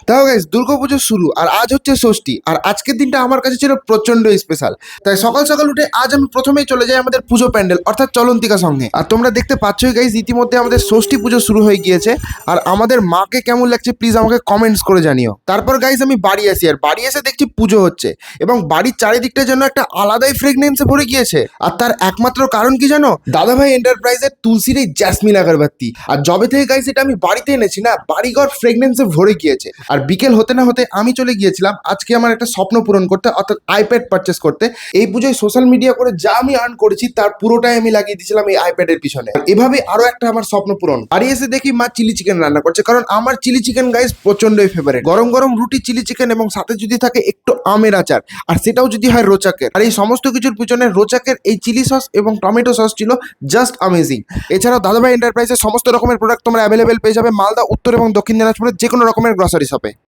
তাও গাইস দুর্গাপুজো শুরু আর আজ হচ্ছে ষষ্ঠী, আর আজকের দিনটা আমার কাছে ছিল প্রচন্ড স্পেশাল। তাই সকাল সকাল উঠে আজ আমি প্রথমেই চলে যাই আমাদের পুজো প্যান্ডেল অর্থাৎ চলন্তিকা সঙ্গে। আর তোমরা দেখতে পাচ্ছই গাইস ইতিমধ্যে আমাদের ষষ্ঠী পুজো শুরু হয়ে গিয়েছে। আর আমাদের মাকে কেমন লাগছে প্লিজ আমাকে কমেন্টস করে জানিও। তারপর গাইস আমি বাড়ি আসি, আর বাড়ি এসে দেখছি পুজো হচ্ছে এবং বাড়ির চারিদিকটা যেন একটা আলাদাই ফ্রেগনেন্সে ভরে গিয়েছে। আর তার একমাত্র কারণ কি জানো, দাদাভাই এন্টারপ্রাইজের তুলসীর এই জ্যাসমিন আগরবাতি। আর জবে থেকে গাইস এটা আমি বাড়িতে এনেছি না, বাড়িঘর ফ্রেগনেন্সে ভরে গিয়েছে। আর বিকেল হতে না হতে আমি চলে গিয়েছিলাম আজকে আমার একটা স্বপ্ন পূরণ করতে, অর্থাৎ আইপ্যাড পারচেস করতে। এই পুজোয় সোশ্যাল মিডিয়া করে যা আমি আর্ন করেছি তার পুরোটাই আমি লাগিয়ে দিয়েছিলাম এই আইপ্যাডের পিছনে। আর এভাবে আরো একটা আমার স্বপ্ন পূরণ। বাড়ি এসে দেখি মা চিলি চিকেন রান্না করছে, কারণ আমার চিলি চিকেন গাইস প্রচন্ডই ফেভারিট। গরম গরম রুটি, চিলি চিকেন এবং সাথে যদি থাকে একটু আমের আচার, আর সেটাও যদি হয় রোচাকের। আর এই সমস্ত কিছুর পিছনে রোচাকের এই চিলি সস এবং টমেটো সস ছিল জাস্ট অ্যামেজিং। এছাড়াও দাদাভাই এন্টারপ্রাইজের সমস্ত রকমের প্রোডাক্ট তোমরা অ্যাভেলেবেল পেয়ে যাবে মালদা, উত্তর এবং দক্ষিণ দিনাজপুরের যে কোনো রকমের গ্রসারি শপে।